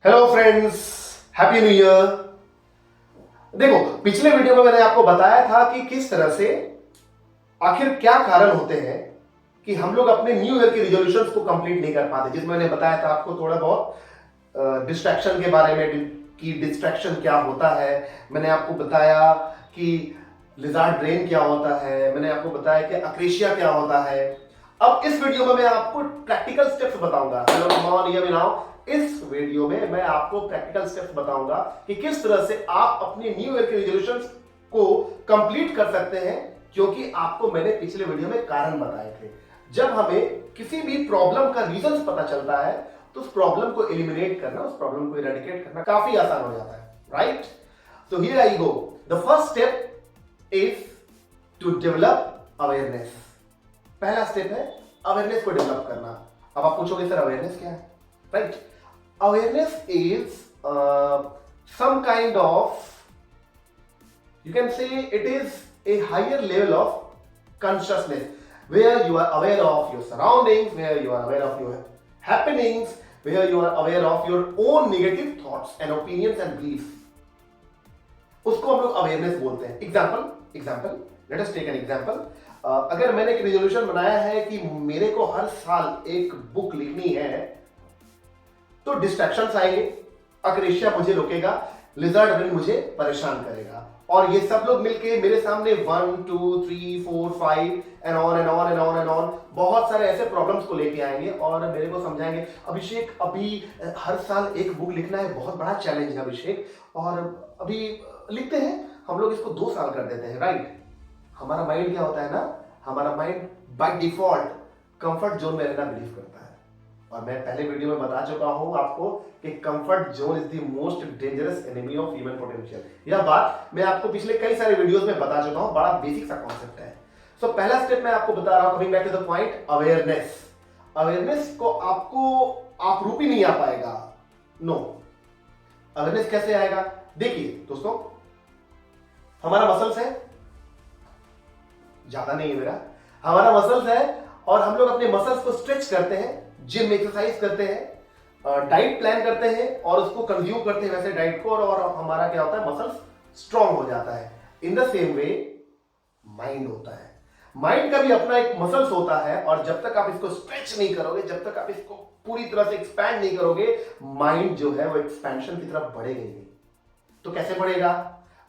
Hello friends, happy new year. देखो, पिछले video में मैंने आपको बताया था कि किस तरह से आखिर क्या कारण होते हैं कि हम लोग अपने न्यू ईयर के रिजोल्यूशंस को कंप्लीट नहीं कर पाते। जिसमें मैंने बताया था आपको थोड़ा बहुत डिस्ट्रैक्शन के बारे में कि डिस्ट्रैक्शन क्या होता है। मैंने आपको बताया कि लिजार्ड ब्रेन क्या होता है। मैंने आपको बताया कि अक्रेशिया क्या होता है। अब इस वीडियो में मैं आपको प्रैक्टिकल स्टेप्स बताऊंगा। Hello come on hear me now. इस वीडियो में मैं आपको प्रैक्टिकल स्टेप्स बताऊंगा कि किस तरह से आप अपने न्यू ईयर के रिजोल्यूशंस को कंप्लीट कर सकते हैं, क्योंकि आपको मैंने पिछले वीडियो में कारण बताए थे। जब हमें किसी भी प्रॉब्लम का रीजन पता चलता है तो उस प्रॉब्लम को एलिमिनेट करना, उस प्रॉब्लम को इरेडिकेट करना काफी आसान हो जाता है, right? So here I go. The first step is to develop awareness. पहला स्टेप है अवेयरनेस को डेवलप करना। अब आप पूछोगे सर अवेयरनेस क्या है, right? Awareness is some kind of, you can say it is a higher level of consciousness where you are aware of your surroundings, where you are aware of your happenings, where you are aware of your own negative thoughts and opinions and beliefs. उसको हम लोग awareness बोलते हैं। Example let us take an example. अगर मैंने एक resolution बनाया है कि मेरे को हर साल एक बुक लिखनी है, तो डिस्ट्रैक्शंस आएंगे, अक्रेशिया मुझे रोकेगा, लिजर्ड ब्रेन मुझे परेशान करेगा, और ये सब लोग मिलके मेरे सामने 1 2 3 4 5 and on and on and on and on बहुत सारे ऐसे प्रॉब्लम्स को लेके आएंगे और मेरे को समझाएंगे अभिषेक अभी हर साल एक बुक लिखना है, बहुत बड़ा चैलेंज है अभिषेक, और अभी लिखते हैं हम लोग इसको 2 साल कर देते हैं, राइट? हमारा माइंड क्या होता है ना, हमारा mind by default comfort zone में रहना बिलीव करता है। और मैं पहले वीडियो में बता चुका हूं आपको कि comfort zone is the most dangerous enemy of human potential. यह बात मैं आपको पिछले कई सारे वीडियोस में बता चुका हूं, बड़ा बेसिक सा कॉन्सेप्ट है। सो पहला स्टेप मैं आपको बता रहा हूं, coming back to the point, awareness. Awareness को आपको आप रूप ही नहीं आ पाएगा, नो। अवेयरनेस कैसे आएगा? देखिए दोस्तों, हमारा मसल्स है, ज्यादा नहीं है मेरा, हमारा मसल्स है, और हम लोग अपने मसल्स को स्ट्रेच करते हैं, जिम एक्सरसाइज करते हैं, डाइट प्लान करते हैं और उसको कंज्यूम करते हैं वैसे डाइट को, और हमारा क्या होता है, मसल्स स्ट्रांग हो जाता है। In the same way mind होता है, माइंड का भी अपना एक मसल्स होता है, और जब तक आप इसको स्ट्रेच नहीं करोगे, जब तक आप इसको पूरी तरह से एक्सपैंड नहीं करोगे, माइंड जो है वो एक्सपेंशन की तरफ बढ़ेगा ही नहीं। तो कैसे बढ़ेगा?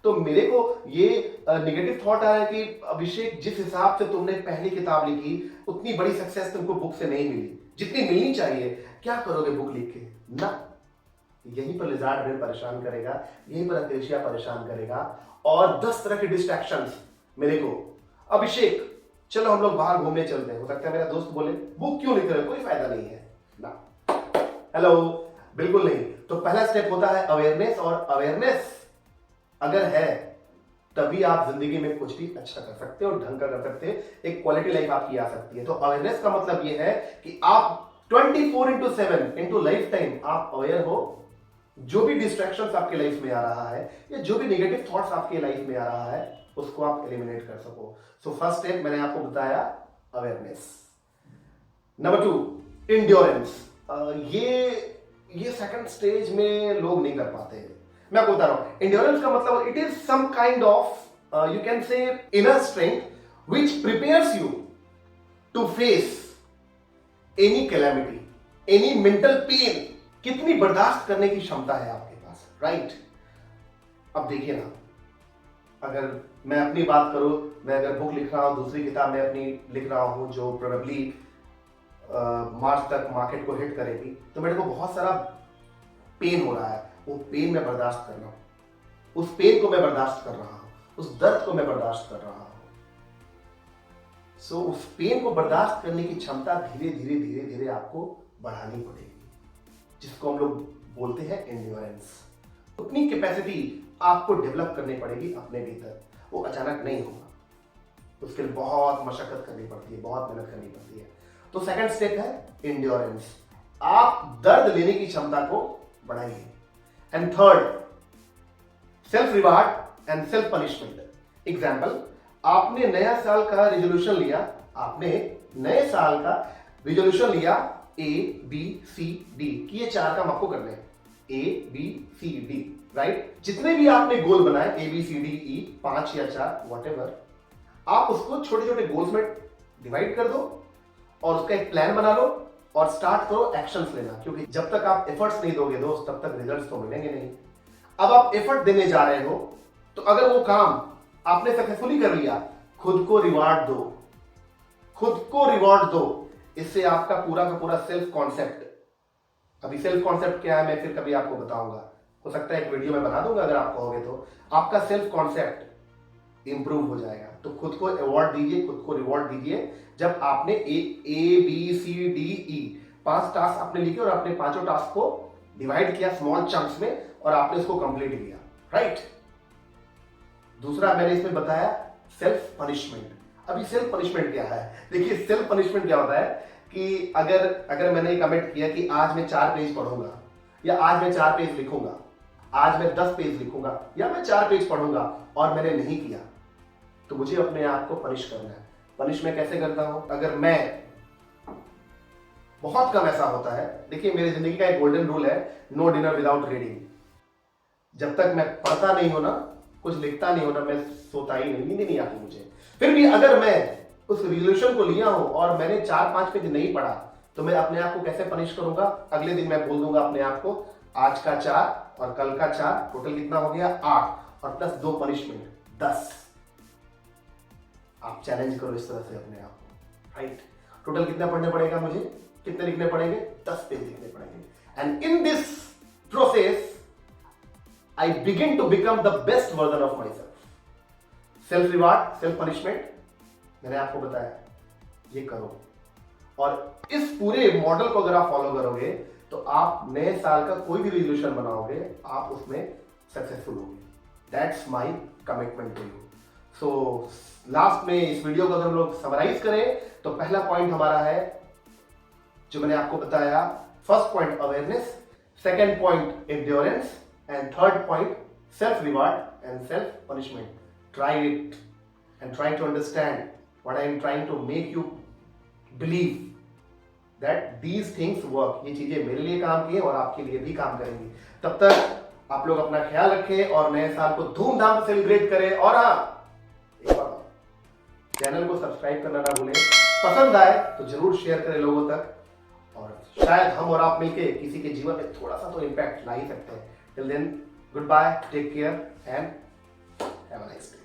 तो मेरे को ये नेगेटिव थॉट आ रहा है कि अभिषेक जिस हिसाब से तुमने पहली किताब लिखी उतनी बड़ी सक्सेस तुमको बुक से नहीं मिली जितनी मिलनी चाहिए, क्या करोगे बुक लिख के? ना, यहीं पर लिजार्ड ब्रेन परेशान करेगा, यहीं पर अक्रेशिया परेशान करेगा, और 10 तरह के डिस्ट्रैक्शंस मेरे को। अभिषेक चलो हम लोग बाहर घूमने चलते हैं, हो सकता है मेरा दोस्त बोले बुक क्यों लिख रहे हो, कोई फायदा नहीं है ना। हेलो, बिल्कुल नहीं। तो पहला स्टेप होता है अवेयरनेस, और अवेयरनेस अगर है तभी आप जिंदगी में कुछ भी अच्छा कर सकते हो और ढंग का कर सकते हैं, एक क्वालिटी लाइफ आपकी आ सकती है। तो अवेयरनेस का मतलब ये है कि आप 24/7 इनटू लाइफ टाइम आप अवेयर हो, जो भी डिस्ट्रैक्शंस आपके लाइफ में आ रहा है या जो भी नेगेटिव थॉट्स आपके लाइफ में आ रहा है उसको आप एलिमिनेट कर सको। सो फर्स्ट स्टेप मैंने आपको बताया अवेयरनेस। Number 2, endurance. ये सेकंड स्टेज में लोग नहीं कर पाते हैं। मैं आपको बता रहा हूं, एंड्योरेंस का मतलब it is some kind of you can say inner strength which prepares you to face any calamity, any mental pain. कितनी बर्दाश्त करने की क्षमता है आपके पास, राइट? अब देखिए ना, अगर मैं अपनी बात करूं, मैं अगर बुक लिख रहा हूं, दूसरी किताब मैं अपनी लिख रहा हूं जो प्रोबेबली मार्च तक मार्केट को हिट करेगी, तो मेरे को बहुत सारा पेन हो रहा है, वो पेन मैं बर्दाश्त कर रहा हूं, उस पेन को मैं बर्दाश्त कर रहा हूं, उस दर्द को मैं बर्दाश्त कर रहा हूं। सो उस पेन को बर्दाश्त करने की क्षमता धीरे धीरे धीरे धीरे आपको बढ़ानी पड़ेगी, जिसको हम लोग बोलते हैं एंड्योरेंस। उतनी कैपेसिटी आपको डेवलप करनी पड़ेगी अपने भीतर, वो अचानक नहीं होगा, उसके लिए बहुत मशक्कत करनी पड़ती है, बहुत मेहनत करनी पड़ती है। तो सेकंड स्टेप है एंड्योरेंस, आप दर्द लेने की क्षमता को बढ़ाइए। And third, self reward and self punishment. Example, आपने नया साल का रिजोल्यूशन लिया, आपने नए साल का रिजोल्यूशन लिया A B C D कि ये 4 काम आपको करने हैं, A B C D, right? जितने भी आपने गोल बनाए A B C D E 5 या 4 whatever, आप उसको छोटे छोटे गोल्स में डिवाइड कर दो और उसका एक प्लान बना लो और स्टार्ट करो एक्शंस लेना, क्योंकि जब तक आप एफर्ट्स नहीं दोगे दोस्त तब तक रिजल्ट्स तो मिलेंगे नहीं। अब आप एफर्ट देने जा रहे हो तो अगर वो काम आपने सक्सेसफुली कर लिया, खुद को रिवार्ड दो, खुद को रिवॉर्ड दो। इससे आपका पूरा का पूरा सेल्फ कॉन्सेप्ट, अभी सेल्फ कॉन्सेप्ट क्या है मैं फिर कभी आपको बताऊंगा, हो सकता है एक वीडियो में बना दूंगा अगर आप कहोगे तो। आपका सेल्फ कॉन्सेप्ट इंप्रूव हो जाएगा। तो खुद को अवार्ड दीजिए, खुद को रिवॉर्ड दीजिए। जब आपने A B C D E 5 task आपने लिखे और आपने पांचों टास्क को डिवाइड किया स्मॉल चंक्स में और आपने उसको कंप्लीट किया, राइट? दूसरा मैंने इसमें बताया सेल्फ पनिशमेंट। अभी सेल्फ पनिशमेंट क्या है? देखिए सेल्फ पनिशमेंट क्या होता है कि अगर मैंने कमेंट किया कि आज मैं 4 पेज पढ़ूंगा या आज मैं 4 पेज लिखूंगा, आज मैं 10 पेज लिखूंगा या मैं 4 पेज पढ़ूंगा और मैंने नहीं किया, तो मुझे अपने आप को पनिश करना है। पनिश मैं कैसे करता हूं? अगर मैं, बहुत कम ऐसा होता है, देखिए मेरी जिंदगी का एक गोल्डन रूल है, नो डिनर विदाउट रीडिंग। जब तक मैं पढ़ता नहीं हो ना, कुछ लिखता नहीं हो ना, मैं सोता ही नहीं, नींद नहीं आती मुझे। फिर भी अगर मैं उस रिजोल्यूशन को लिया हूं और मैंने 4-5 पेज नहीं पढ़ा, तो मैं अपने आप को कैसे पनिश करूंगा? अगले दिन मैं बोल दूंगा अपने आप को आज का 4 और कल का 4, टोटल कितना हो गया? 8 और प्लस 2 पनिशमेंट 10। आप चैलेंज करो इस तरह से अपने आप को, राइट? टोटल कितना पढ़ने पड़ेगा मुझे? कितने लिखने पड़ेंगे? 10 पेज लिखने पड़ेंगे। And in this process I begin to become the best version of myself. Self reward, self punishment मैंने आपको बताया, ये करो। और इस पूरे मॉडल को अगर आप फॉलो करोगे तो आप नए साल का कोई भी रिजोल्यूशन बनाओगे, आप उसमें सक्सेसफुल होगे। That's my commitment to you. So last में इस वीडियो को अगर हम लोग समराइज करें तो पहला पॉइंट हमारा है जो मैंने आपको बताया, first point awareness, second point endurance, and third point self reward and self punishment. Try it and try to understand what I am trying to make you believe that these things work. ये चीजें मेरे लिए काम की है और आपके लिए भी काम करेंगी। तब तक आप लोग अपना ख्याल रखें और नए साल को धूमधाम से सेलिब्रेट करें। और हाँ, एक बार चैनल को सब्सक्राइब करना ना भूलें। पसंद आए तो जरूर शेयर करें लोगों तक, और शायद हम और आप मिलके किसी के जीवन में थोड़ा सा तो इम्पैक्ट ला ही सकते हैं। Till then, goodbye, take care, and have a nice day.